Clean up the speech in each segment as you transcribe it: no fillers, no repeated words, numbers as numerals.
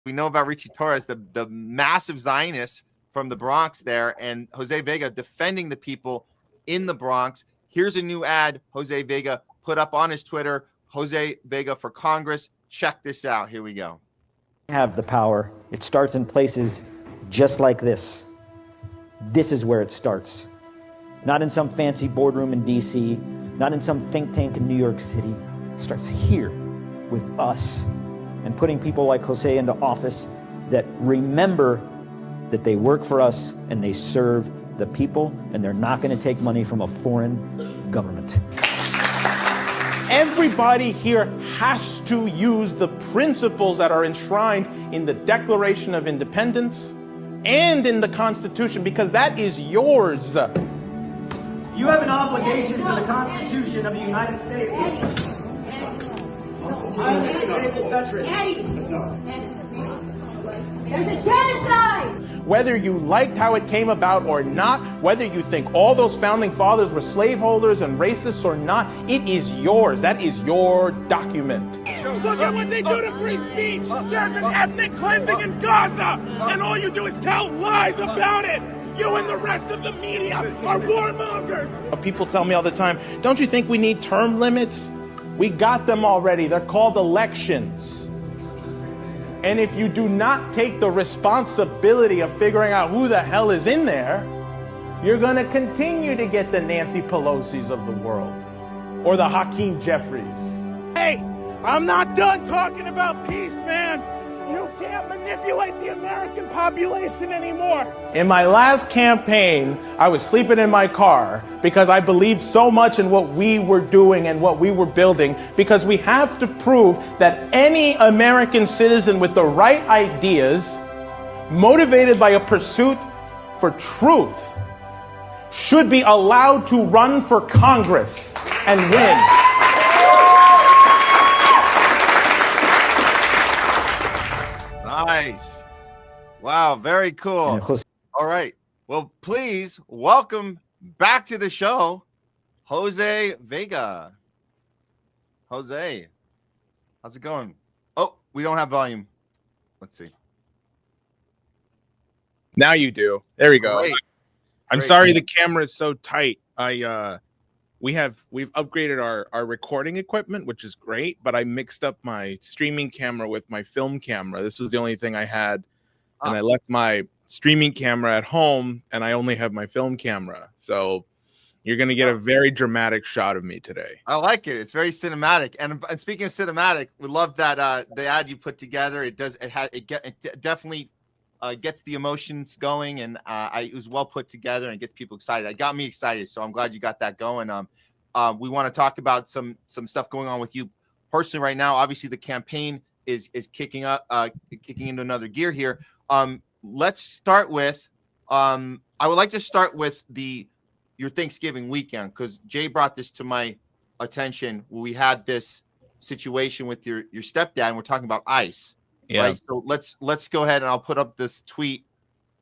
We know about Richie Torres, the massive Zionist from the Bronx there, and Jose Vega defending the people in the Bronx. Here's a new ad Jose Vega put up on his Twitter. Jose Vega for Congress. Check this out. Here we go. Have the power. It starts in places just like this. This is where it starts. Not in some fancy boardroom in DC, not in some think tank in New York City. It starts here with us and putting people like Jose into office that remember that they work for us and they serve the people, and they're not going to take money from a foreign government. Everybody here has to use the principles that are enshrined in the Declaration of Independence and in the Constitution, because that is yours. You have an obligation to the Constitution of the United States. I'm a disabled veteran. There's a genocide! Whether you liked how it came about or not, whether you think all those founding fathers were slaveholders and racists or not, it is yours. That is your document. Look at what they do to free speech. There's an ethnic cleansing in Gaza, and all you do is tell lies about it. You and the rest of the media are warmongers. People tell me all the time, don't you think we need term limits? We got them already. They're called elections. And if you do not take the responsibility of figuring out who the hell is in there, you're going to continue to get the Nancy Pelosi's of the world or the Hakeem Jeffries. Hey, I'm not done talking about peace, man. You can't manipulate the American population anymore. In my last campaign, I was sleeping in my car because I believed so much in what we were doing and what we were building, because we have to prove that any American citizen with the right ideas, motivated by a pursuit for truth, should be allowed to run for Congress and win. Nice. Wow, very cool. All right. Well, please welcome back to the show, Jose Vega. Jose, how's it going? Oh, we don't have volume. Let's see. Now you do. There we go. Great. I'm Great. sorry the camera is so tight. We've upgraded our recording equipment, which is great, but I mixed up my streaming camera with my film camera. This was the only thing I had, and I left my streaming camera at home, and I only have my film camera. So you're going to get a very dramatic shot of me today. I like it. It's very cinematic. And speaking of cinematic, we love that the ad you put together. It definitely gets the emotions going, and it was well put together and gets people excited. It got me excited, so I'm glad you got that going. We want to talk about some stuff going on with you personally right now. Obviously, the campaign is kicking into another gear here. Let's start with I would like to start with your Thanksgiving weekend, because Jay brought this to my attention. We had this situation with your stepdad, and we're talking about ICE. Yeah. Right. So let's go ahead, and I'll put up this tweet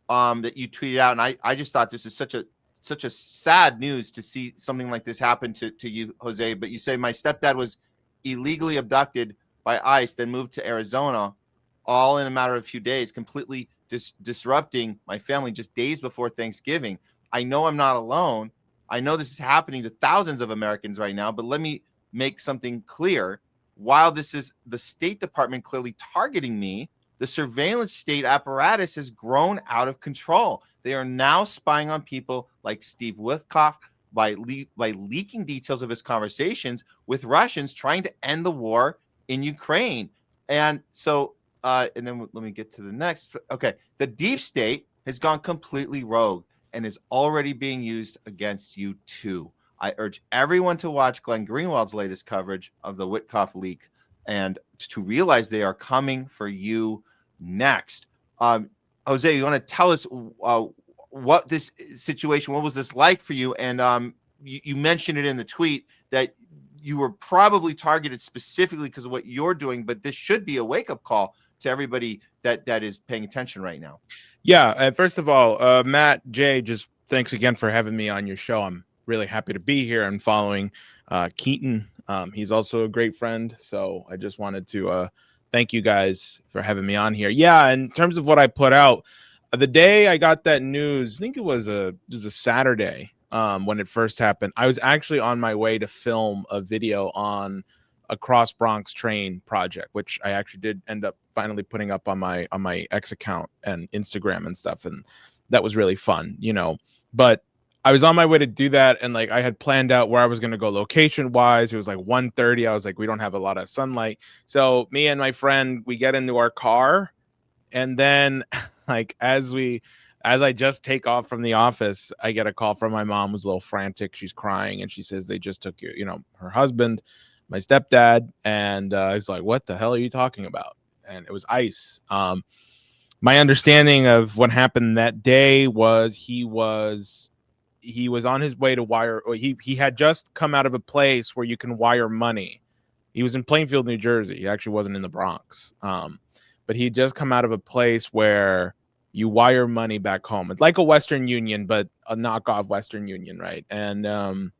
that you tweeted out. And I just thought this is such a sad news to see something like this happen to you, Jose. But you say my stepdad was illegally abducted by ICE, then moved to Arizona, all in a matter of a few days, completely disrupting my family just days before Thanksgiving. I know I'm not alone. I know this is happening to thousands of Americans right now, but let me make something clear. While this is the State Department clearly targeting me, the surveillance state apparatus has grown out of control. They are now spying on people like Steve Witkoff by leaking details of his conversations with Russians trying to end the war in Ukraine. And so, and then let me get to the next. Okay. The deep state has gone completely rogue and is already being used against you too. I urge everyone to watch Glenn Greenwald's latest coverage of the Witkoff leak and to realize they are coming for you next. Jose, you want to tell us what this situation, what was this like for you? And you mentioned it in the tweet that you were probably targeted specifically because of what you're doing, but this should be a wake-up call to everybody that is paying attention right now. Yeah. First of all, Matt, Jay, just thanks again for having me on your show. I'm really happy to be here and following Keaton. He's also a great friend, so I just wanted to thank you guys for having me on here. Yeah, in terms of what I put out, the day I got that news, I think it was a Saturday when it first happened. I was actually on my way to film a video on a cross Bronx train project, which I actually did end up finally putting up on my X account and Instagram and stuff, and that was really fun, you know. But I was on my way to do that, and like I had planned out where I was going to go location wise. It was like 1:30. I was like, we don't have a lot of sunlight, so me and my friend, we get into our car, and then like as I just take off from the office, I get a call from my mom, who's a little frantic. She's crying, and she says they just took her husband, my stepdad, and he's like, what the hell are you talking about? And it was ICE. My understanding of what happened that day was he was on his way to wire, or he had just come out of a place where you can wire money. He was in Plainfield, New Jersey. He actually wasn't in the Bronx. But he'd just come out of a place where you wire money back home. It's like a Western Union, but a knockoff Western Union, right? And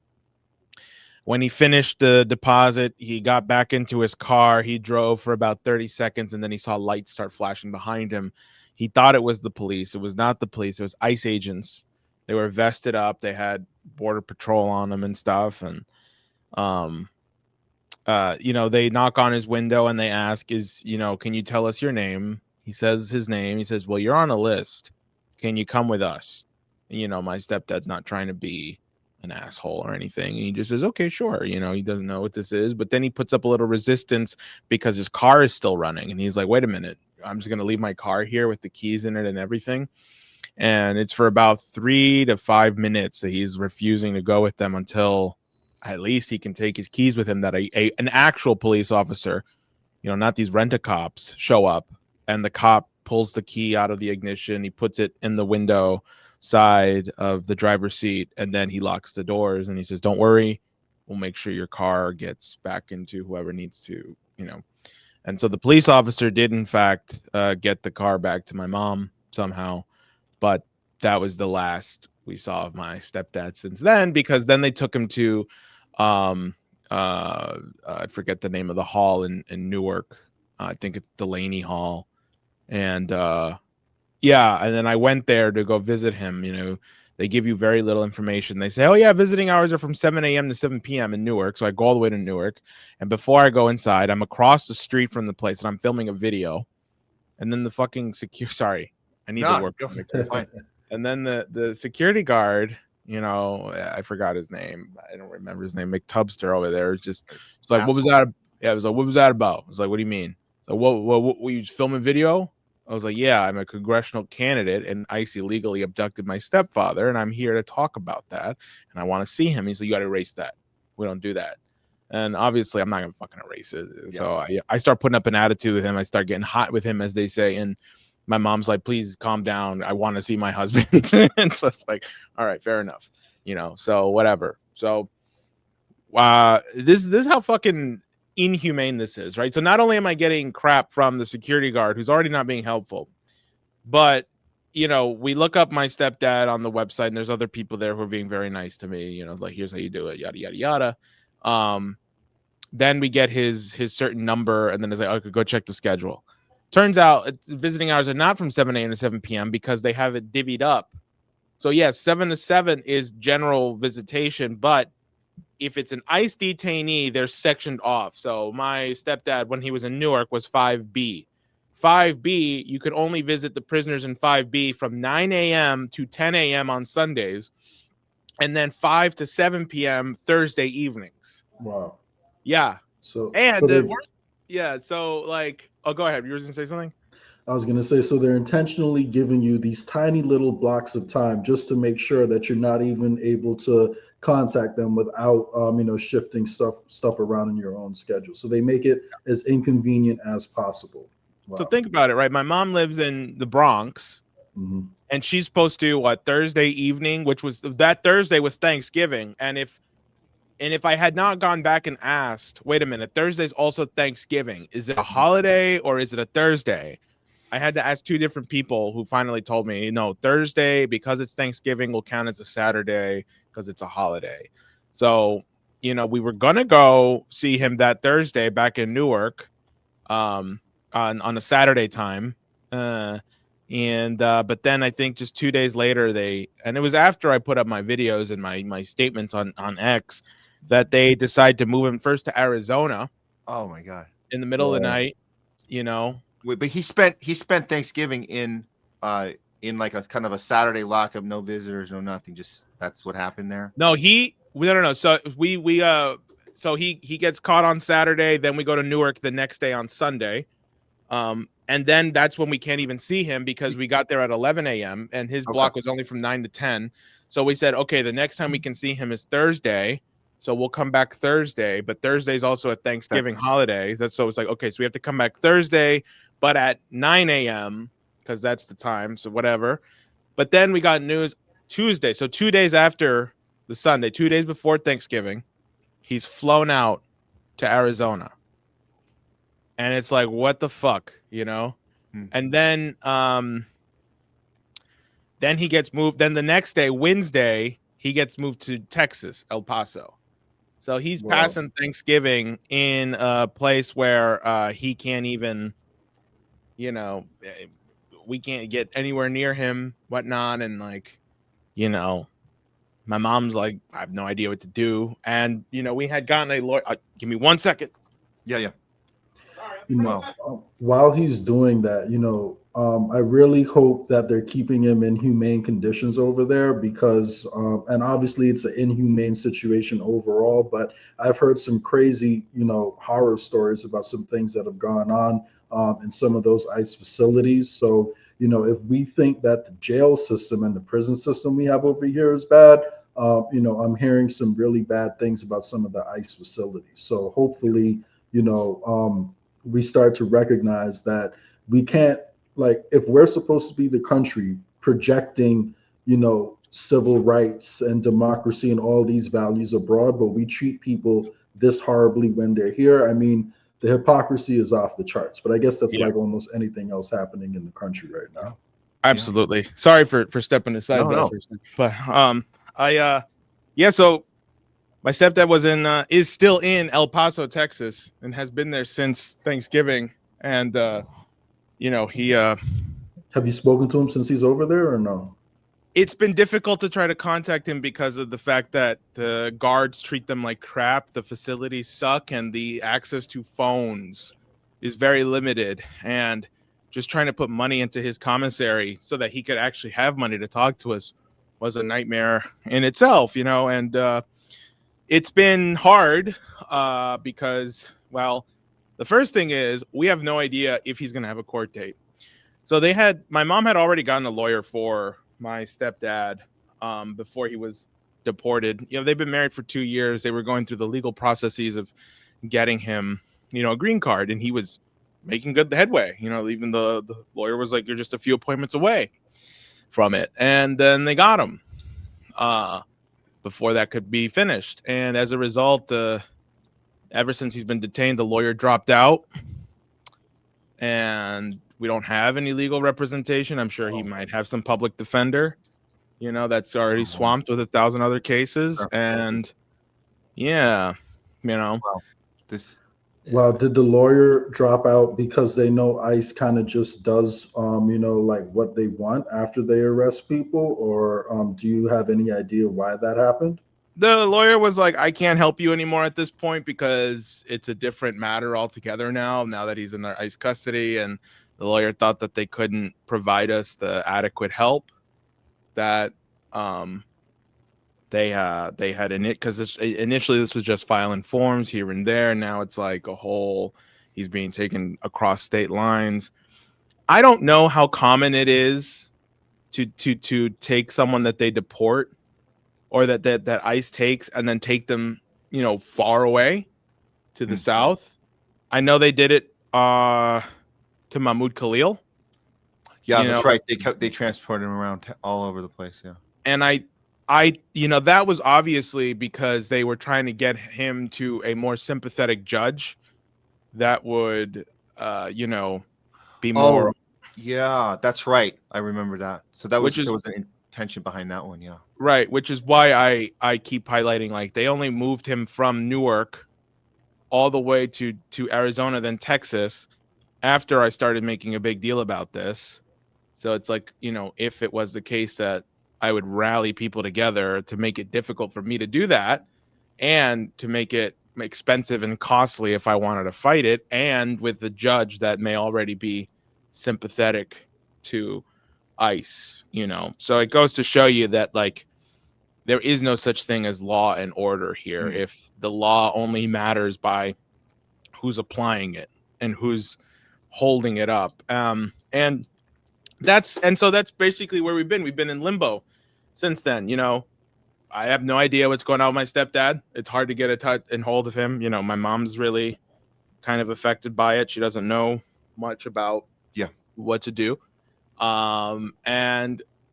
when he finished the deposit, he got back into his car. He drove for about 30 seconds, and then he saw lights start flashing behind him. He thought it was the police. It was not the police. It was ICE agents. They were vested up. They had border patrol on them and stuff. And, they knock on his window and they ask, can you tell us your name? He says his name. He says, well, you're on a list. Can you come with us? And, my stepdad's not trying to be an asshole or anything. And he just says, okay, sure. He doesn't know what this is, but then he puts up a little resistance because his car is still running. And he's like, wait a minute, I'm just going to leave my car here with the keys in it and everything. And it's for about 3 to 5 minutes that he's refusing to go with them until at least he can take his keys with him, that an actual police officer, not these rent-a-cops, show up, and the cop pulls the key out of the ignition. He puts it in the window side of the driver's seat, and then he locks the doors and he says, don't worry, we'll make sure your car gets back into whoever needs to, And so the police officer did in fact get the car back to my mom somehow, but that was the last we saw of my stepdad since then, because then they took him to I forget the name of the hall in Newark. I think it's Delaney Hall. And and then I went there to go visit him. They give you very little information. They say, oh yeah, visiting hours are from 7 a.m. to 7 p.m. in Newark. So I go all the way to Newark, and before I go inside, I'm across the street from the place and I'm filming a video, and then the fucking I need to work. And then the security guard, I forgot his name. I don't remember his name. McTubster over there. It's like, what was that? Yeah, it was like, what was that about? I was like, what do you mean? So what were you filming video? I was like, yeah, I'm a congressional candidate, and ICE illegally abducted my stepfather, and I'm here to talk about that, and I want to see him. He's like, you got to erase that. We don't do that. And obviously, I'm not going to fucking erase it. Yeah. So I start putting up an attitude with him. I start getting hot with him, as they say, and my mom's like, please calm down. I want to see my husband. And so it's like, all right, fair enough. So whatever. So this is how fucking inhumane this is, right? So not only am I getting crap from the security guard, who's already not being helpful, but we look up my stepdad on the website, and there's other people there who are being very nice to me, like, here's how you do it, yada yada yada. Then we get his certain number, and then it's like, okay, go check the schedule. Turns out visiting hours are not from 7 a.m. to 7 p.m. because they have it divvied up. So yes, 7 to 7 is general visitation, but if it's an ICE detainee, they're sectioned off. So my stepdad, when he was in Newark, was 5B. 5B, you could only visit the prisoners in 5B from 9 a.m. to 10 a.m. on Sundays, and then 5 to 7 p.m. Thursday evenings. Wow. Yeah. So like, oh, go ahead. You were going to say something? I was going to say, so they're intentionally giving you these tiny little blocks of time just to make sure that you're not even able to contact them without, shifting stuff around in your own schedule. So they make it as inconvenient as possible. Wow. So think about it, right? My mom lives in the Bronx, and she's supposed to Thursday evening, which was that Thursday was Thanksgiving. And if I had not gone back and asked, wait a minute, Thursday's also Thanksgiving. Is it a holiday or is it a Thursday? I had to ask 2 different people who finally told me, no, Thursday, because it's Thanksgiving, will count as a Saturday because it's a holiday. So, we were going to go see him that Thursday back in Newark. on a Saturday time. But then I think just 2 days later and it was after I put up my videos and my statements on X that they decided to move him first to Arizona. Oh my God. In the middle of the night, you know. Wait, but he spent Thanksgiving in like a kind of a Saturday lockup, no visitors, no nothing. Just that's what happened there. No. So so he gets caught on Saturday, then we go to Newark the next day on Sunday. And then that's when we can't even see him because we got there at 11 a.m. and his block was only from 9 to 10. So we said, okay, the next time we can see him is Thursday. So we'll come back Thursday, but Thursday's also a Thanksgiving holiday. So it's like, okay, so we have to come back Thursday, but at 9 a.m. because that's the time. So whatever. But then we got news Tuesday. So 2 days after the Sunday, 2 days before Thanksgiving, he's flown out to Arizona. And it's like, what the fuck, you know? And then he gets moved. Then the next day, Wednesday, he gets moved to Texas, El Paso. So he's passing Thanksgiving in a place where he can't even, you know, we can't get anywhere near him, whatnot. And like, you know, my mom's like, I have no idea what to do. And, you know, we had gotten a lawyer. Give me 1 second. Yeah. You know, while he's doing that, you know, I really hope that they're keeping him in humane conditions over there because, and obviously it's an inhumane situation overall, but I've heard some crazy, you know, horror stories about some things that have gone on in some of those ICE facilities. So, you know, if we think that the jail system and the prison system we have over here is bad, you know, I'm hearing some really bad things about some of the ICE facilities. So hopefully, you know, we start to recognize that we can't, like, if we're supposed to be the country projecting, you know, civil rights and democracy and all these values abroad, but we treat people this horribly when they're here. I mean, the hypocrisy is off the charts, but I guess that's like almost anything else happening in the country right now. Absolutely. Sorry for stepping aside for a second. But so my stepdad is still in El Paso, Texas, and has been there since Thanksgiving. And you know, he have you spoken to him since he's over there or no? It's been difficult to try to contact him because of the fact that the guards treat them like crap, the facilities suck, and the access to phones is very limited. And just trying to put money into his commissary so that he could actually have money to talk to us was a nightmare in itself, you know. And it's been hard because, well, the first thing is we have no idea if he's going to have a court date. So my mom had already gotten a lawyer for my stepdad before he was deported. You know, they've been married for 2 years. They were going through the legal processes of getting him, you know, a green card, and he was making good headway. You know, even the lawyer was like, you're just a few appointments away from it. And then they got him before that could be finished. And as a result, ever since he's been detained, the lawyer dropped out, and we don't have any legal representation. I'm sure he might have some public defender, you know, that's already swamped with 1,000 other cases. And yeah, you know, Well, did the lawyer drop out because they know ICE kind of just does, you know, like what they want after they arrest people? Or do you have any idea why that happened? The lawyer was like, I can't help you anymore at this point because it's a different matter altogether now that he's in their ICE custody. And the lawyer thought that they couldn't provide us the adequate help that they had in it, because initially this was just filing forms here and there. Now it's like he's being taken across state lines. I don't know how common it is to take someone that they deport or that ICE takes and then take them, you know, far away to the south. I know they did it to Mahmoud Khalil. Yeah, that's right. They transported him around all over the place. Yeah. And I, you know, that was obviously because they were trying to get him to a more sympathetic judge that would, you know, be more. Yeah, that's right. I remember that. So there was an intention behind that one. Yeah. Right. Which is why I keep highlighting, like, they only moved him from Newark all the way to Arizona, then Texas. after I started making a big deal about this. So it's like, you know, if it was the case that I would rally people together to make it difficult for me to do that and to make it expensive and costly if I wanted to fight it, and with the judge that may already be sympathetic to ICE, you know. So it goes to show you that, like, there is no such thing as law and order here. If the law only matters by who's applying it and who's holding it up. And so that's basically where we've been. We've been in limbo since then. You know, I have no idea what's going on with my stepdad. It's hard to get a touch and hold of him. You know, my mom's really kind of affected by it. She doesn't know much about what to do.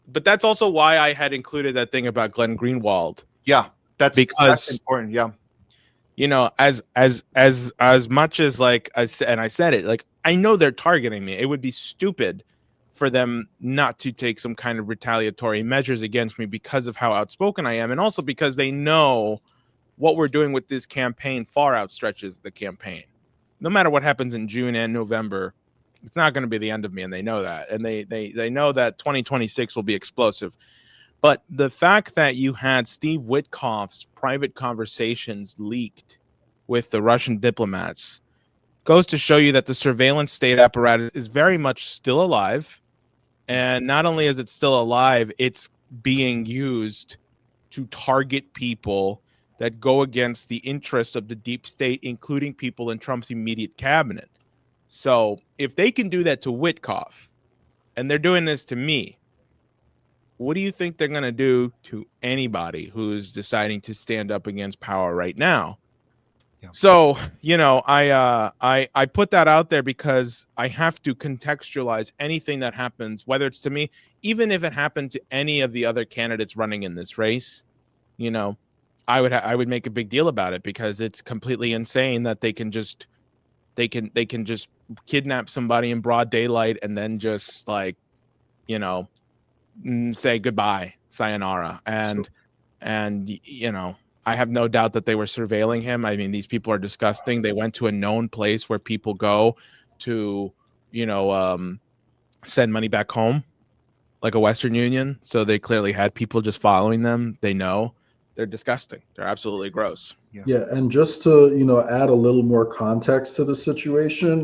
But that's also why I had included that thing about Glenn Greenwald. Yeah, that's important. Yeah. You know, as much as, like, I said it, like, I know they're targeting me. It would be stupid for them not to take some kind of retaliatory measures against me because of how outspoken I am, and also because they know what we're doing with this campaign far outstretches the campaign. No matter what happens in June and November, it's not going to be the end of me, and they know that. And they know that 2026 will be explosive. But the fact that you had Steve Witkoff's private conversations leaked with the Russian diplomats goes to show you that the surveillance state apparatus is very much still alive. And not only is it still alive, it's being used to target people that go against the interests of the deep state, including people in Trump's immediate cabinet. So if they can do that to Witkoff, and they're doing this to me, what do you think they're going to do to anybody who's deciding to stand up against power right now? Yeah. So, you know, I put that out there because I have to contextualize anything that happens, whether it's to me, even if it happened to any of the other candidates running in this race. You know, I would make a big deal about it, because it's completely insane that they can just kidnap somebody in broad daylight and then just, like, you know, say goodbye, sayonara. And you know, I have no doubt that they were surveilling him. I mean, these people are disgusting. They went to a known place where people go to, you know, send money back home, like a Western Union. So they clearly had people just following them. They know. They're disgusting. They're absolutely gross. Yeah, and just to, you know, add a little more context to the situation,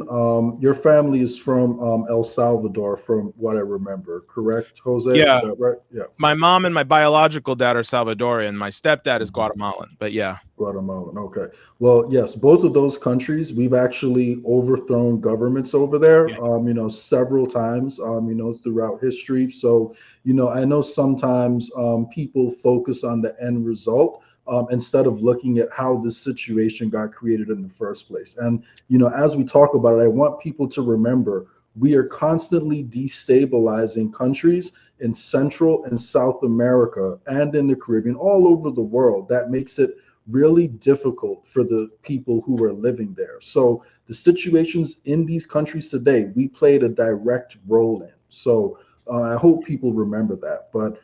your family is from El Salvador, from what I remember, correct, Jose? Yeah. Is that right? Yeah. My mom and my biological dad are Salvadorian. My stepdad is Guatemalan, but yeah. Guatemalan. Okay. Well, yes, both of those countries, we've actually overthrown governments over there, you know, several times, you know, throughout history. So, you know, I know sometimes people focus on the end result, instead of looking at how this situation got created in the first place. And, you know, as we talk about it, I want people to remember we are constantly destabilizing countries in Central and South America and in the Caribbean, all over the world. That makes it really difficult for the people who are living there. So the situations in these countries today, we played a direct role in. So I hope people remember that. But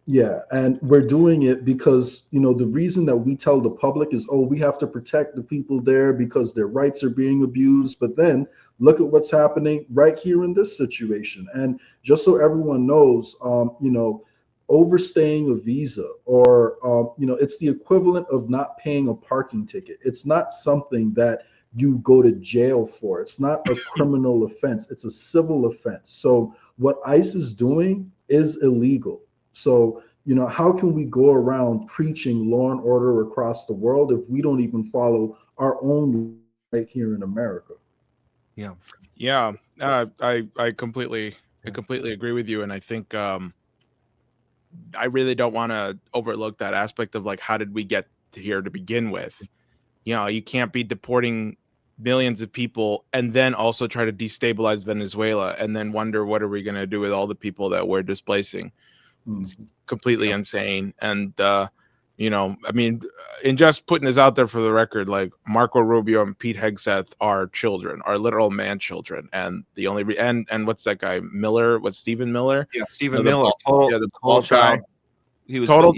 yeah, and we're doing it because, you know, the reason that we tell the public is, oh, we have to protect the people there because their rights are being abused. But then look at what's happening right here in this situation. And just so everyone knows, you know, overstaying a visa, or, you know, it's the equivalent of not paying a parking ticket. It's not something that you go to jail for. It's not a criminal offense. It's a civil offense. So what ICE is doing is illegal. So, you know, how can we go around preaching law and order across the world if we don't even follow our own right here in America? Yeah. I completely agree with you. And I think I really don't want to overlook that aspect of, like, how did we get to here to begin with? You know, you can't be deporting millions of people and then also try to destabilize Venezuela and then wonder what are we going to do with all the people that we're displacing. It's completely insane. And you know, I mean, in just putting this out there for the record, like, Marco Rubio and Pete Hegseth are children, are literal man children. And the only and what's that guy Miller? What's Stephen Miller? Yeah, Stephen Miller. Total child. He was total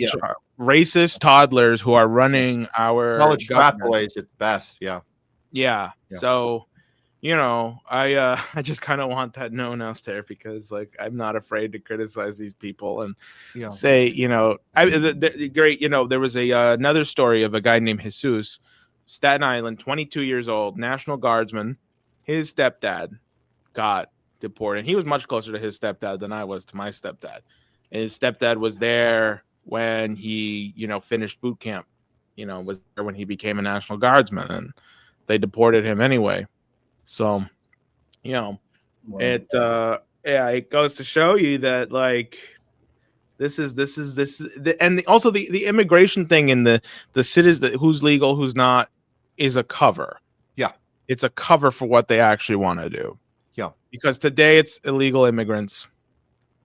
racist toddlers who are running our college frat boys at best. Yeah. So, you know, I just kind of want that known out there, because like I'm not afraid to criticize these people and Yeah. say, you know, great. You know, there was another story of a guy named Jesus, Staten Island, 22 years old, National Guardsman. His stepdad got deported. He was much closer to his stepdad than I was to my stepdad. And his stepdad was there when he, you know, finished boot camp. You know, was there when he became a National Guardsman, and they deported him anyway. So, you know, Wow. yeah, it goes to show you that like and also the immigration thing and the citizen who's legal, who's not, is a cover. Yeah. It's a cover for what they actually want to do. Yeah. Because today it's illegal immigrants.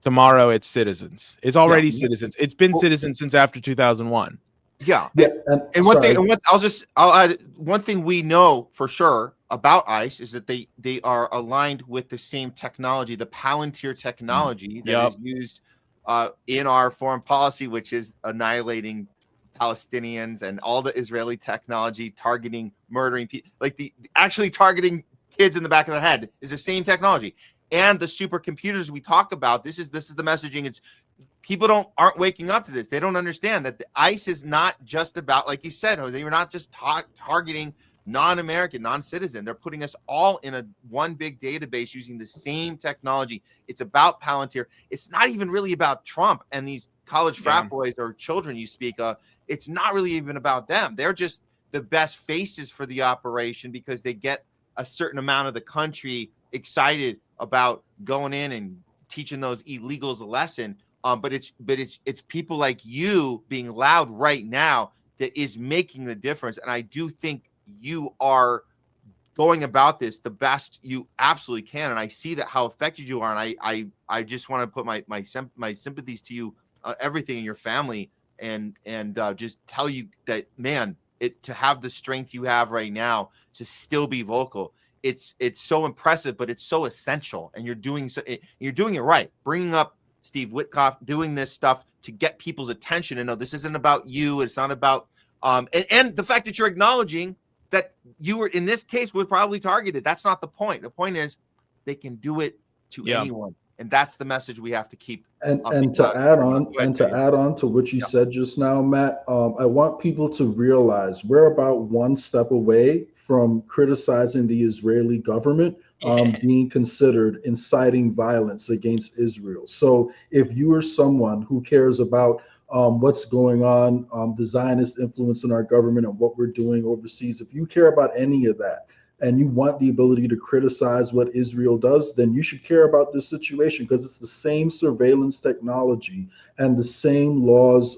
Tomorrow it's citizens. It's already citizens. It's been citizens since after 2001. Yeah. Yeah, And one thing, I'll add one thing we know for sure about ICE is that they are aligned with the same technology, the Palantir technology that is used in our foreign policy, which is annihilating Palestinians, and all the Israeli technology targeting, murdering people, like the actually targeting kids in the back of the head, is the same technology. And the supercomputers we talk about, this is the messaging. It's people aren't waking up to this. They don't understand that the ICE is not just about, like you said, Jose, you're not just targeting non-American, non-citizen. They're putting us all in a one big database using the same technology. It's about Palantir. It's not even really about Trump and these college frat boys or children you speak of. It's not really even about them. They're just the best faces for the operation because they get a certain amount of the country excited about going in and teaching those illegals a lesson. But it's people like you being loud right now that is making the difference. And I do think you are going about this the best you absolutely can. And I see that how effective you are. And I just want to put my sympathies to you, everything in your family, and just tell you that, man, to have the strength you have right now to still be vocal. It's so impressive, but it's so essential. And you're doing it right. Bringing up Steve Witkoff, doing this stuff to get people's attention and know this isn't about you. It's not about and the fact that you're acknowledging that you were, in this case, was probably targeted. That's not the point. The point is they can do it to anyone, and that's the message we have to keep. And to add on to what you said just now, Matt, I want people to realize we're about one step away from criticizing the Israeli government being considered inciting violence against Israel. So if you are someone who cares about what's going on, the Zionist influence in our government and what we're doing overseas, if you care about any of that and you want the ability to criticize what Israel does, then you should care about this situation, because it's the same surveillance technology and the same laws,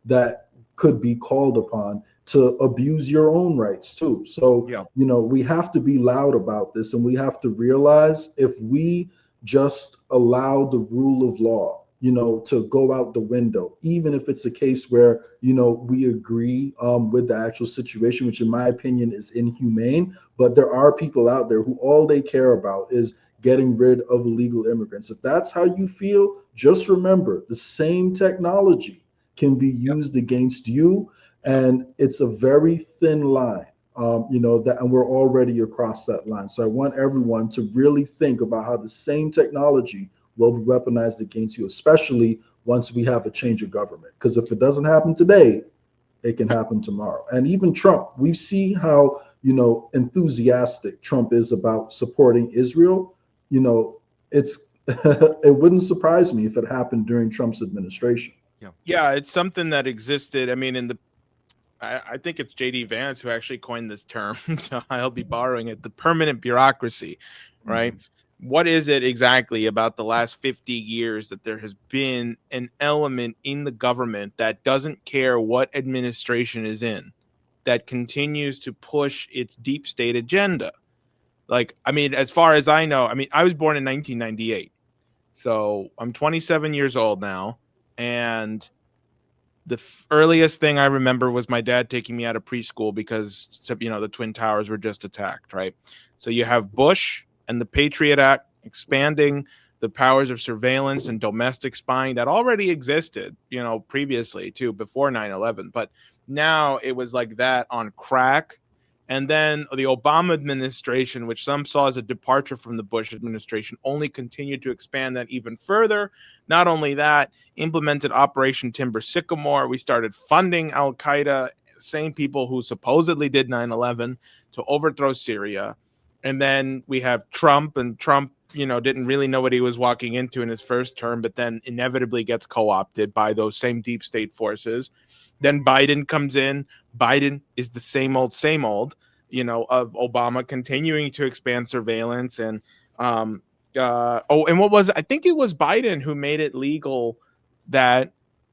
that could be called upon to abuse your own rights too. So, we have to be loud about this, and we have to realize if we just allow the rule of law, to go out the window, even if it's a case where, we agree with the actual situation, which in my opinion is inhumane, but there are people out there who all they care about is getting rid of illegal immigrants. If that's how you feel, just remember the same technology can be used against you. And it's a very thin line, and we're already across that line. So I want everyone to really think about how the same technology will be weaponized against you, especially once we have a change of government. Because if it doesn't happen today, it can happen tomorrow. And even Trump, we see how, enthusiastic Trump is about supporting Israel. It's it wouldn't surprise me if it happened during Trump's administration. Yeah, it's something that existed. I mean, I think it's J.D. Vance who actually coined this term, so I'll be borrowing it, the permanent bureaucracy, right? Mm-hmm. What is it exactly about the last 50 years that there has been an element in the government that doesn't care what administration is in, that continues to push its deep state agenda? Like, I mean, as far as I know, I was born in 1998, so I'm 27 years old now, and the earliest thing I remember was my dad taking me out of preschool because, the Twin Towers were just attacked, right? So you have Bush and the Patriot Act expanding the powers of surveillance and domestic spying that already existed, previously too, before 9/11. But now it was like that on crack. And then the Obama administration, which some saw as a departure from the Bush administration, only continued to expand that even further. Not only that, implemented Operation Timber Sycamore. We started funding Al-Qaeda, same people who supposedly did 9/11, to overthrow Syria. And then we have Trump, and Trump, didn't really know what he was walking into in his first term, but then inevitably gets co-opted by those same deep state forces. Then Biden comes in. Biden is the same old, of Obama continuing to expand surveillance. And and what was it? I think it was Biden who made it legal that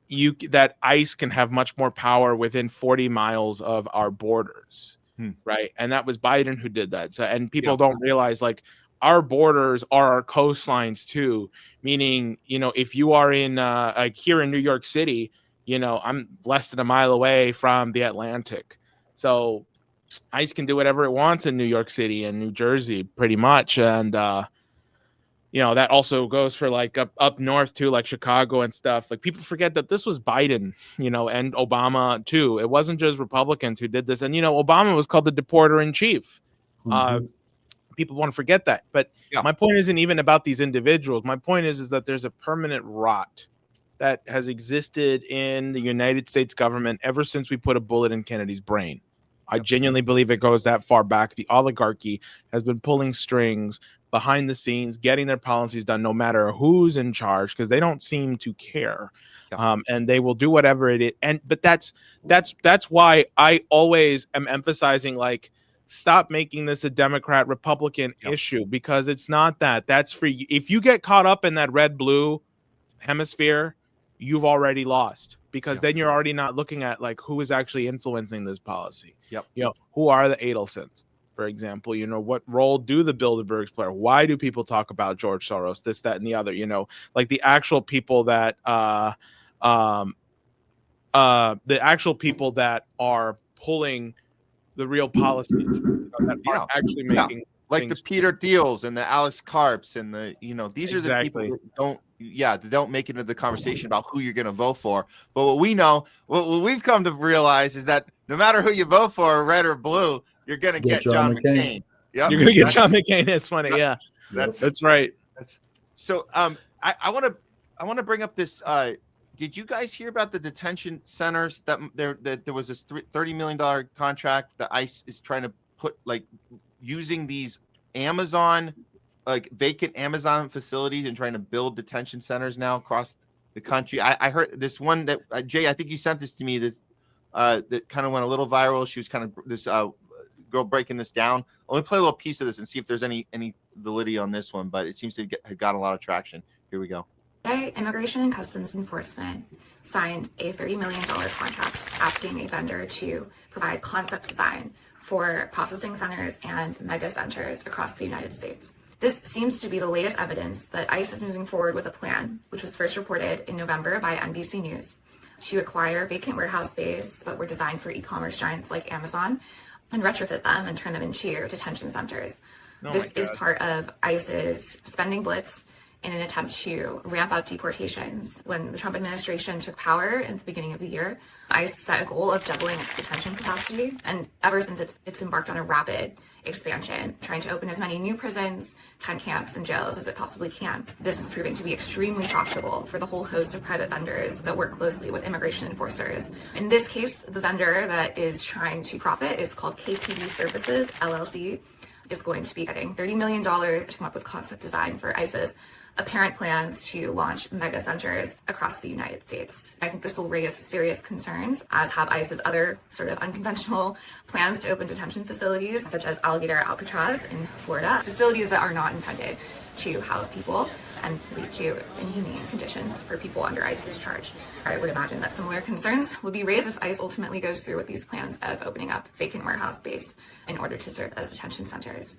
ICE can have much more power within 40 miles of our borders, right? And that was Biden who did that. So, and people don't realize, like, our borders are our coastlines too. Meaning, if you are in like here in New York City, I'm less than a mile away from the Atlantic. So ICE can do whatever it wants in New York City and New Jersey, pretty much. And, that also goes for like up north too, like Chicago and stuff. Like, people forget that this was Biden, and Obama too. It wasn't just Republicans who did this. And, Obama was called the deporter in chief. People want to forget that. But my point isn't even about these individuals. My point is that there's a permanent rot that has existed in the United States government ever since we put a bullet in Kennedy's brain. I genuinely believe it goes that far back. The oligarchy has been pulling strings behind the scenes, getting their policies done, no matter who's in charge, because they don't seem to care, and they will do whatever it is. But that's why I always am emphasizing, like, stop making this a Democrat-Republican issue, because it's not that. That's for you. If you get caught up in that red-blue hemisphere, you've already lost, because then you're already not looking at, like, who is actually influencing this policy. Who are the Adelsons, for example? What role do the Bilderbergs play? Why do people talk about George Soros, this, that, and the other? Like the actual people that are pulling the real policies that are actually making like the Peter Thiels and the Alex Karps and the these are the people that don't make it into the conversation about who you're going to vote for. But what we've come to realize is that no matter who you vote for, red or blue, you're going to get John McCain. Yep. You're going to get John McCain. It's funny. Yeah, that's right. So I want to bring up this. Did you guys hear about the detention centers that there was this $30 million contract that ICE is trying to put, like, using these Amazon, like vacant Amazon facilities, and trying to build detention centers now across the country? I heard this one that Jay, I think you sent this to me. This that kind of went a little viral. She was kind of this girl breaking this down. Let me play a little piece of this and see if there's any validity on this one. But it seems to have got a lot of traction. Here we go. Today, Immigration and Customs Enforcement signed a $30 million contract asking a vendor to provide concept design for processing centers and mega centers across the United States. This seems to be the latest evidence that ICE is moving forward with a plan, which was first reported in November by NBC News, to acquire vacant warehouse space that were designed for e-commerce giants like Amazon and retrofit them and turn them into detention centers. This is part of ICE's spending blitz in an attempt to ramp up deportations. When the Trump administration took power in the beginning of the year, ICE set a goal of doubling its detention capacity. And ever since it's embarked on a rapid expansion, trying to open as many new prisons, 10 camps, and jails as it possibly can. This is proving to be extremely profitable for the whole host of private vendors that work closely with immigration enforcers. In this case, the vendor that is trying to profit is called KPD Services, LLC. Is going to be getting $30 million to come up with concept design for ICE's apparent plans to launch mega centers across the United States. I think this will raise serious concerns, as have ICE's other sort of unconventional plans to open detention facilities, such as Alligator Alcatraz in Florida, facilities that are not intended to house people and lead to inhumane conditions for people under ICE's charge. I would imagine that similar concerns would be raised if ICE ultimately goes through with these plans of opening up vacant warehouse space in order to serve as detention centers.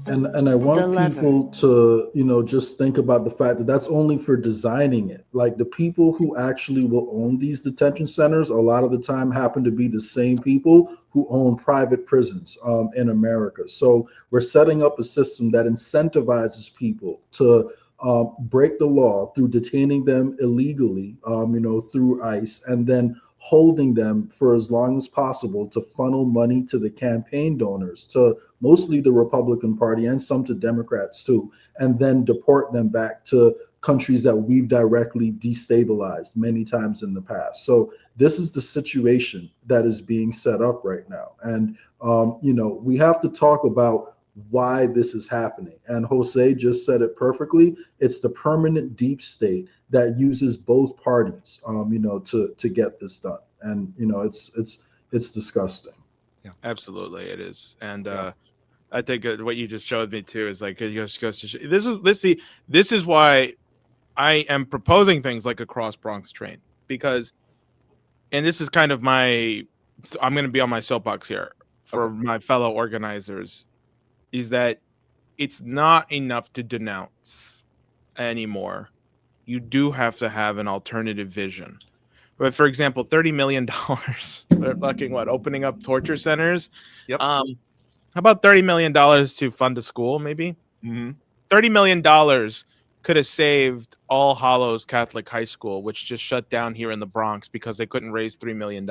And I want people to, just think about the fact that that's only for designing it. Like, the people who actually will own these detention centers a lot of the time happen to be the same people who own private prisons in America. So we're setting up a system that incentivizes people to break the law through detaining them illegally, through ICE, and then holding them for as long as possible to funnel money to the campaign donors, to mostly the Republican Party and some to Democrats too, and then deport them back to countries that we've directly destabilized many times in the past. So this is the situation that is being set up right now. And, we have to talk about why this is happening. And Jose just said it perfectly. It's the permanent deep state that uses both parties, to get this done. And, it's disgusting. Yeah, absolutely. It is. And, I think what you just showed me too is like, it just goes to show, this is why I am proposing things like a cross Bronx train, because, and this is kind of I'm going to be on my soapbox here for my fellow organizers, is that it's not enough to denounce anymore. You do have to have an alternative vision. But for example, $30 million, they're fucking opening up torture centers. Yep. How about $30 million to fund a school, maybe? Mm-hmm. $30 million could have saved All Hallows Catholic High School, which just shut down here in the Bronx because they couldn't raise $3 million.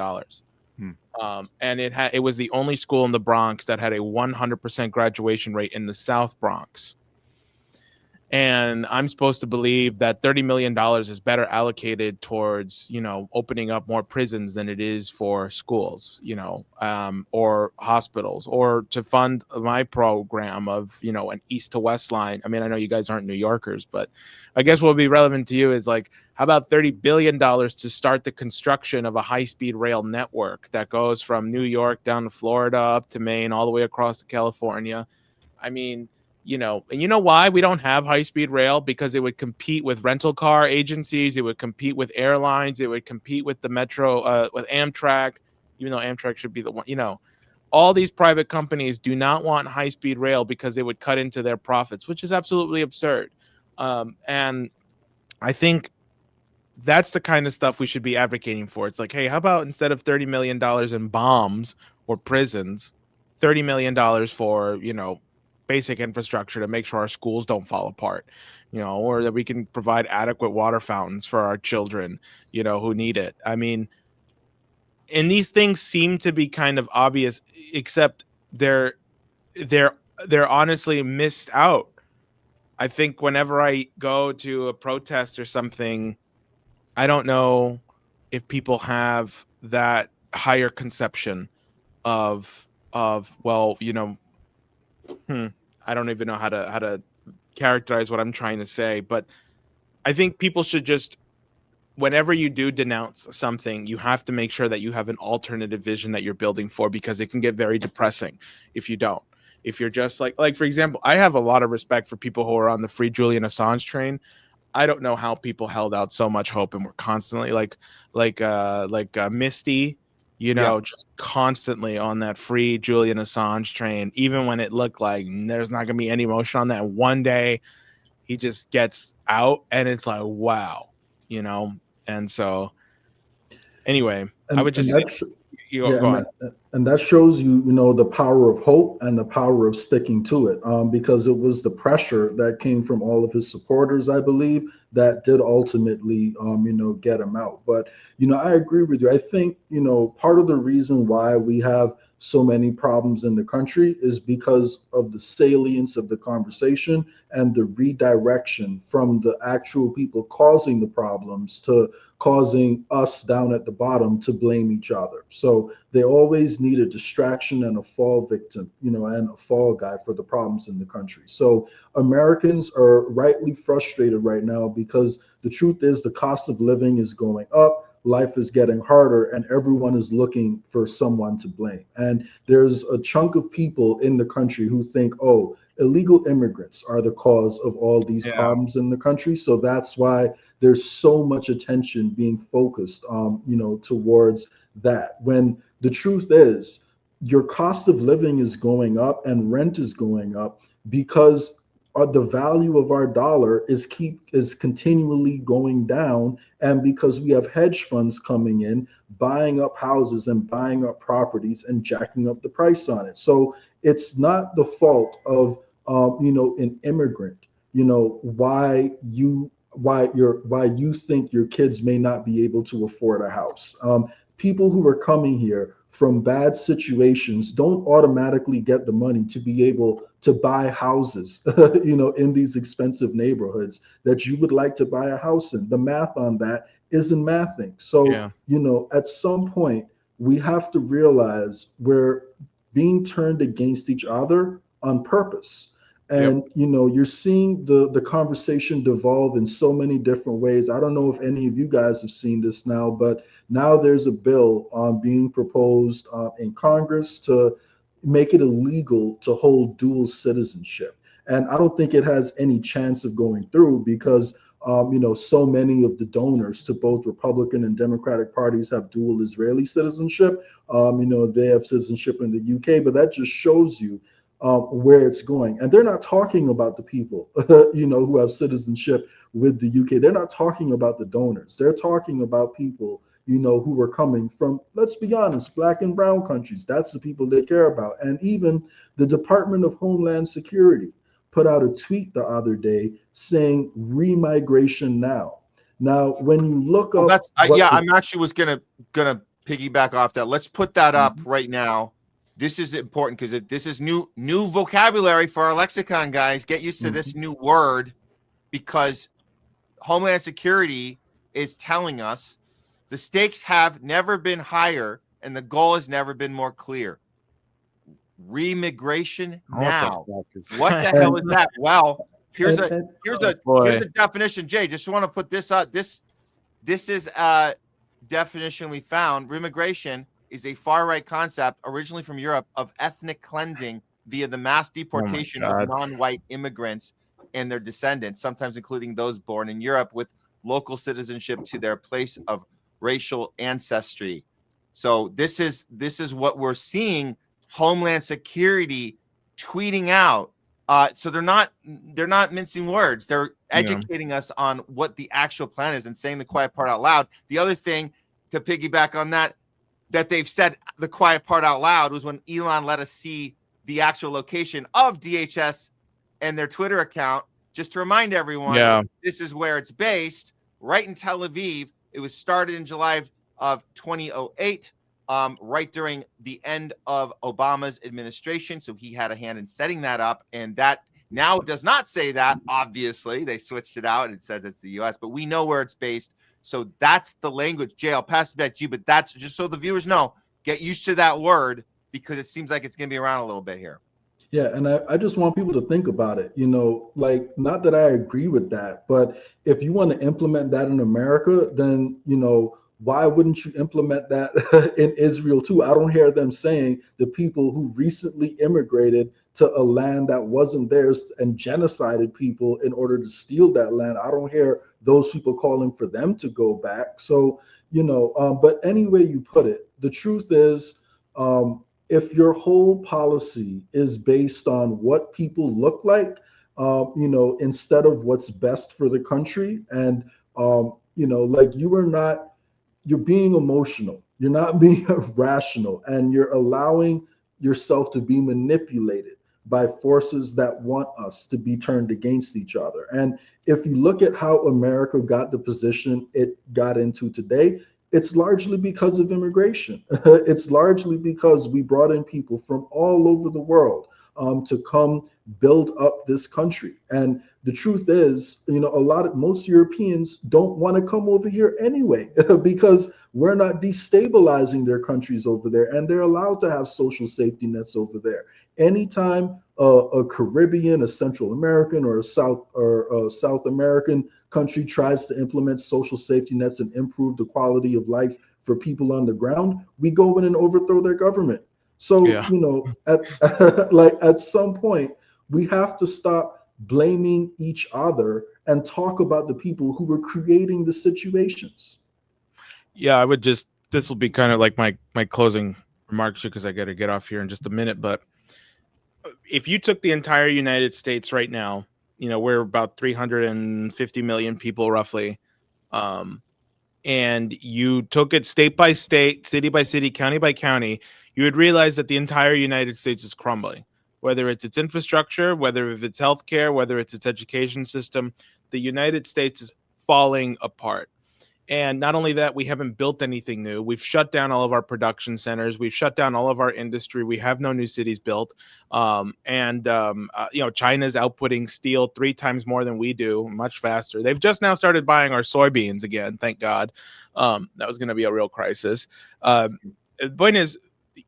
And it was the only school in the Bronx that had a 100% graduation rate in the South Bronx. And I'm supposed to believe that $30 million is better allocated towards, opening up more prisons than it is for schools, or hospitals, or to fund my program of, an east to west line. I mean, I know you guys aren't New Yorkers, but I guess what would be relevant to you is like, how about $30 billion to start the construction of a high-speed rail network that goes from New York down to Florida, up to Maine, all the way across to California? I mean, and you know why we don't have high-speed rail? Because it would compete with rental car agencies. It would compete with airlines. It would compete with the metro, with Amtrak, even though Amtrak should be the one, all these private companies do not want high-speed rail because it would cut into their profits, which is absolutely absurd. And I think that's the kind of stuff we should be advocating for. It's like, hey, how about instead of $30 million in bombs or prisons, $30 million for, basic infrastructure to make sure our schools don't fall apart, or that we can provide adequate water fountains for our children, who need it. I mean, and these things seem to be kind of obvious, except they're honestly missed out. I think whenever I go to a protest or something, I don't know if people have that higher conception of well, I don't even know how to characterize what I'm trying to say, but I think people should just, whenever you do denounce something, you have to make sure that you have an alternative vision that you're building for, because it can get very depressing if you don't. If you're just like for example, I have a lot of respect for people who are on the Free Julian Assange train. I don't know how people held out so much hope and were constantly like Misty, just constantly on that Free Julian Assange train, even when it looked like there's not going to be any motion on that. One day he just gets out and it's like, wow, And so anyway, I would just go on. And that shows you, the power of hope and the power of sticking to it, because it was the pressure that came from all of his supporters, I believe, that did ultimately, get him out. But, I agree with you. I think, part of the reason why we have so many problems in the country is because of the salience of the conversation and the redirection from the actual people causing the problems to causing us down at the bottom to blame each other. So they always need a distraction and a fall victim, and a fall guy for the problems in the country. So Americans are rightly frustrated right now because the truth is the cost of living is going up. Life is getting harder and everyone is looking for someone to blame. And there's a chunk of people in the country who think, oh, illegal immigrants are the cause of all these problems in the country. So that's why there's so much attention being focused, towards that. When the truth is your cost of living is going up and rent is going up because the value of our dollar is continually going down, and because we have hedge funds coming in, buying up houses and buying up properties and jacking up the price on it. So it's not the fault of an immigrant, why you think your kids may not be able to afford a house. people who are coming here from bad situations don't automatically get the money to be able to buy houses, in these expensive neighborhoods that you would like to buy a house in. The math on that isn't mathing. So, at some point, we have to realize we're being turned against each other on purpose. And you're seeing the conversation devolve in so many different ways. I don't know if any of you guys have seen this now, but now there's a bill being proposed in Congress to make it illegal to hold dual citizenship. And I don't think it has any chance of going through because so many of the donors to both Republican and Democratic parties have dual Israeli citizenship. They have citizenship in the UK, but that just shows you where it's going. And they're not talking about the people, who have citizenship with the UK. They're not talking about the donors. They're talking about people, who are coming from, let's be honest, Black and brown countries. That's the people they care about. And even the Department of Homeland Security put out a tweet the other day saying remigration now. Now, when you look up, I'm actually was gonna piggyback off that. Let's put that up right now. This is important because this is new vocabulary for our lexicon, guys. Get used to this new word because Homeland Security is telling us the stakes have never been higher and the goal has never been more clear. Remigration now. What the hell is that? Well, here's a definition, Jay. Just want to put this up. This is a definition we found. Remigration is a far-right concept originally from Europe of ethnic cleansing via the mass deportation of non-white immigrants and their descendants, sometimes including those born in Europe with local citizenship to their place of racial ancestry. So this is what we're seeing Homeland Security tweeting out. So they're not mincing words. They're educating us on what the actual plan is and saying the quiet part out loud. The other thing to piggyback on that they've said the quiet part out loud was when Elon let us see the actual location of DHS and their Twitter account. Just to remind everyone, this is where it's based, right in Tel Aviv. It was started in July of 2008, right during the end of Obama's administration. So he had a hand in setting that up. And that now does not say that, obviously. They switched it out and it says it's the U.S., but we know where it's based. So that's the language. Jay, I'll pass it back to you, but that's just so the viewers know, get used to that word because it seems like it's going to be around a little bit here. Yeah, and I just want people to think about it, not that I agree with that, but if you want to implement that in America, then, why wouldn't you implement that in Israel too? I don't hear them saying the people who recently immigrated to a land that wasn't theirs and genocided people in order to steal that land. I don't hear those people calling for them to go back. So, but any way you put it, the truth is, if your whole policy is based on what people look like, instead of what's best for the country, and you're being emotional, you're not being rational, and you're allowing yourself to be manipulated by forces that want us to be turned against each other. And if you look at how America got the position it got into today, it's largely because of immigration. It's largely because we brought in people from all over the world to come build up this country. And the truth is, most Europeans don't want to come over here anyway, because we're not destabilizing their countries over there, and they're allowed to have social safety nets over there. Anytime a Caribbean, a Central American, or a South American country tries to implement social safety nets and improve the quality of life for people on the ground, we go in and overthrow their government. So, at some point, we have to stop blaming each other and talk about the people who were creating the situations. Yeah, this will be kind of like my closing remarks, because I got to get off here in just a minute. But if you took the entire United States right now, we're about 350 million people roughly. And you took it state by state, city by city, county by county, you would realize that the entire United States is crumbling, whether it's its infrastructure, whether it's healthcare, whether it's its education system. The United States is falling apart. And not only that, we haven't built anything new. We've shut down all of our production centers. We've shut down all of our industry. We have no new cities built. China's outputting steel 3 times more than we do, much faster. They've just now started buying our soybeans again, thank God. That was going to be a real crisis. The point is,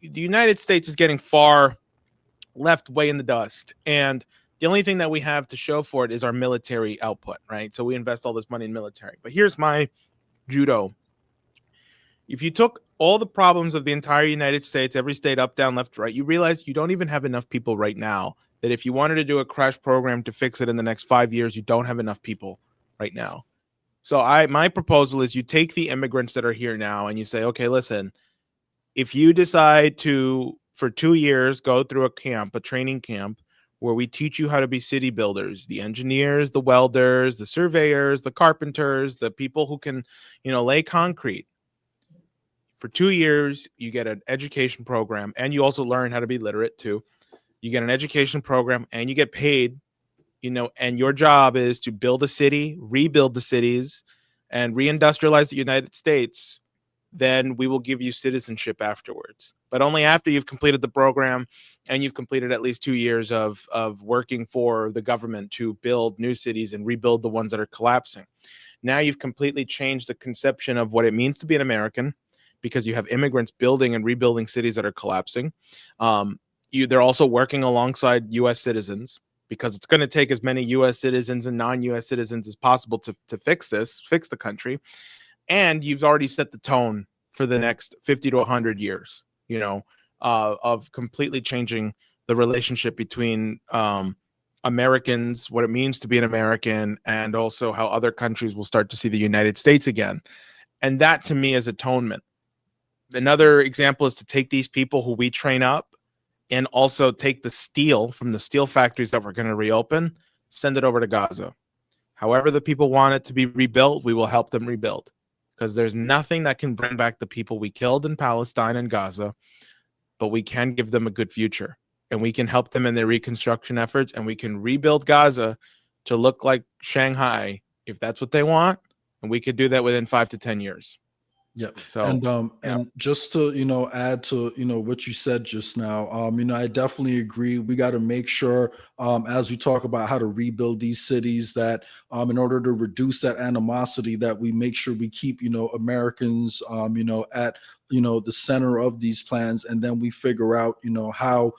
the United States is getting far left way in the dust. And the only thing that we have to show for it is our military output, right? So we invest all this money in military. But here's my judo. If you took all the problems of the entire United States, every state, up, down, left, right, you realize you don't even have enough people right now, that if you wanted to do a crash program to fix it in the next 5 years, you don't have enough people right now. So my proposal is you take the immigrants that are here now and you say, okay, listen, if you decide to, for 2 years, go through a training camp, where we teach you how to be city builders, the engineers, the welders, the surveyors, the carpenters, the people who can, lay concrete. For 2 years, you get an education program, and you also learn how to be literate too. You get an education program and you get paid, and your job is to build a city, rebuild the cities, and reindustrialize the United States. Then we will give you citizenship afterwards, but only after you've completed the program and you've completed at least 2 years of working for the government to build new cities and rebuild the ones that are collapsing. Now you've completely changed the conception of what it means to be an American, because you have immigrants building and rebuilding cities that are collapsing. They're also working alongside U.S. citizens, because it's going to take as many U.S. citizens and non-U.S. citizens as possible to fix the country. And you've already set the tone for the next 50 to 100 years, of completely changing the relationship between Americans, what it means to be an American, and also how other countries will start to see the United States again. And that, to me, is atonement. Another example is to take these people who we train up and also take the steel from the steel factories that we're going to reopen, send it over to Gaza. However the people want it to be rebuilt, we will help them rebuild. Because there's nothing that can bring back the people we killed in Palestine and Gaza, but we can give them a good future, and we can help them in their reconstruction efforts, and we can rebuild Gaza to look like Shanghai if that's what they want, and we could do that within 5 to 10 years. Yeah. So, and just to, add to, what you said just now, I definitely agree. We got to make sure, as we talk about how to rebuild these cities, that in order to reduce that animosity, that we make sure we keep, Americans, at, the center of these plans. And then we figure out, how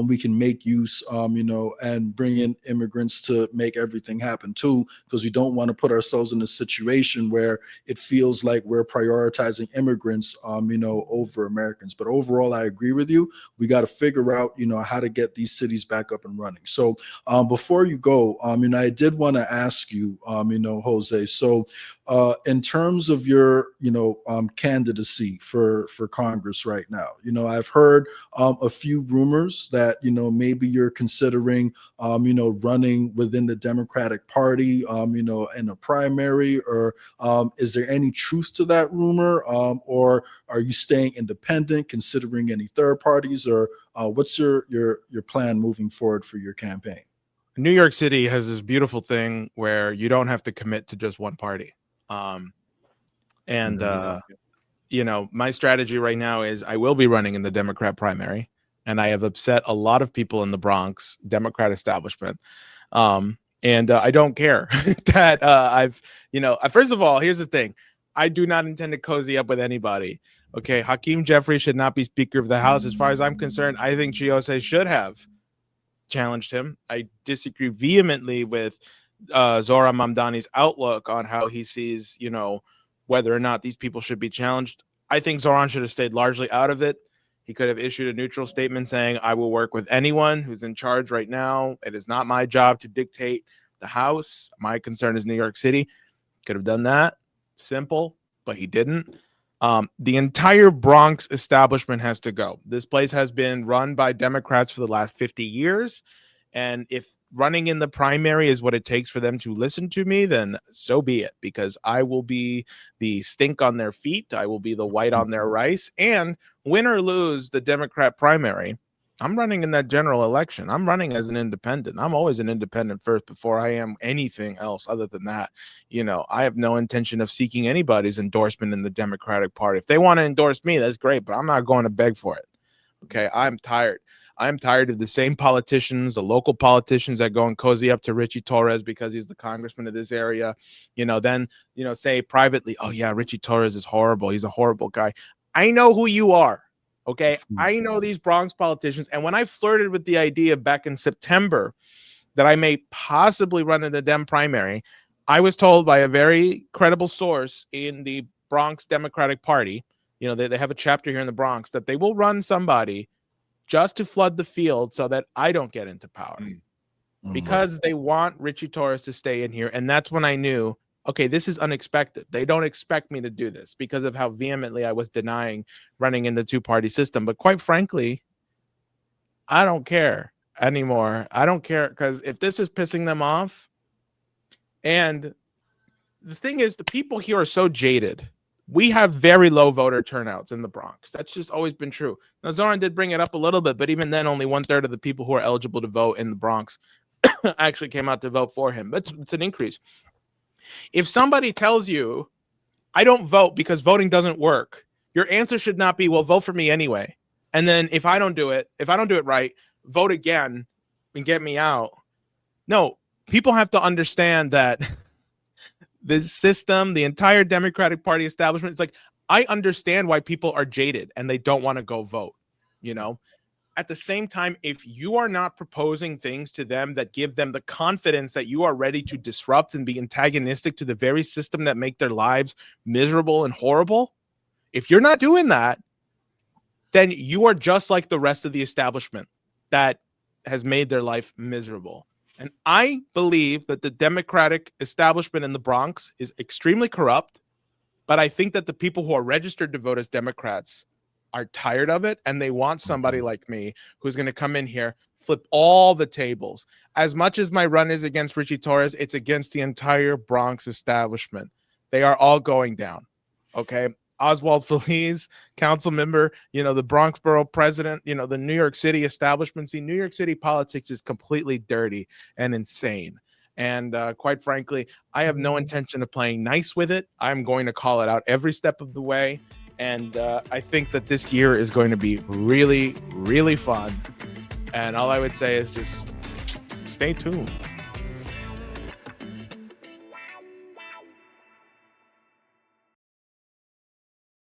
we can make use, and bring in immigrants to make everything happen too, because we don't want to put ourselves in a situation where it feels like we're prioritizing immigrants, over Americans. But overall, I agree with you. We got to figure out, how to get these cities back up and running. So before you go, I did want to ask you, Jose, so in terms of your, candidacy for Congress right now, I've heard a few rumors that, maybe you're considering, running within the Democratic Party, in a primary, or is there any truth to that rumor? Or are you staying independent, considering any third parties, or what's your plan moving forward for your campaign? New York City has this beautiful thing where you don't have to commit to just one party. My strategy right now is I will be running in the Democrat primary, and I have upset a lot of people in the Bronx Democrat establishment. I don't care that first of all, here's the thing. I do not intend to cozy up with anybody. Okay. Hakeem Jeffries should not be Speaker of the House. As far as I'm concerned, I think Chiose should have challenged him. I disagree vehemently with Zohran Mamdani's outlook on how he sees, whether or not these people should be challenged. I think Zohran should have stayed largely out of it. He could have issued a neutral statement saying, I will work with anyone who's in charge right now. It is not my job to dictate the House. My concern is New York City. Could have done that. Simple, but he didn't. The entire Bronx establishment has to go. This place has been run by Democrats for the last 50 years. And if running in the primary is what it takes for them to listen to me, then so be it, because I will be the stink on their feet. I will be the white on their rice. And win or lose the Democrat primary, I'm running in that general election. I'm running as an independent. I'm always an independent first before I am anything else other than that. You know, I have no intention of seeking anybody's endorsement in the Democratic Party. If they want to endorse me, that's great, but I'm not going to beg for it. Okay, I'm tired. I'm tired of the same politicians, the local politicians that go and cozy up to Richie Torres because he's the congressman of this area. You know, then, you know, say privately, oh yeah, Richie Torres is horrible. He's a horrible guy. I know who you are. Okay, I know these Bronx politicians. And when I flirted with the idea back in September that I may possibly run in the Dem primary, I was told by a very credible source in the Bronx Democratic Party, you know, they have a chapter here in the Bronx, that they will run somebody just to flood the field so that I don't get into power because they want Richie Torres to stay in here. And that's when I knew, okay, this is unexpected. They don't expect me to do this because of how vehemently I was denying running in the two-party system. But quite frankly, I don't care anymore. I don't care, because if this is pissing them off, and the thing is, the people here are so jaded. We have very low voter turnouts in the Bronx. That's just always been true. Now, Zoran did bring it up a little bit, but even then, only 1/3 of the people who are eligible to vote in the Bronx actually came out to vote for him. It's an increase. If somebody tells you, I don't vote because voting doesn't work, your answer should not be, well, vote for me anyway. And then if I don't do it right, vote again and get me out. No, people have to understand that this system, the entire Democratic Party establishment, it's like, I understand why people are jaded and they don't want to go vote, you know? At the same time, if you are not proposing things to them that give them the confidence that you are ready to disrupt and be antagonistic to the very system that make their lives miserable and horrible, if you're not doing that, then you are just like the rest of the establishment that has made their life miserable. And I believe that the Democratic establishment in the Bronx is extremely corrupt, but I think that the people who are registered to vote as Democrats are tired of it, and they want somebody like me who's going to come in here, flip all the tables. As much as my run is against Richie Torres, it's against the entire Bronx establishment. They are all going down. Okay. Oswald Feliz, council member, you know, the Bronx borough president, you know, the New York City establishment. See, New York City politics is completely dirty and insane. And quite frankly, I have no intention of playing nice with it. I'm going to call it out every step of the way. And I think that this year is going to be really, really fun. And all I would say is just stay tuned.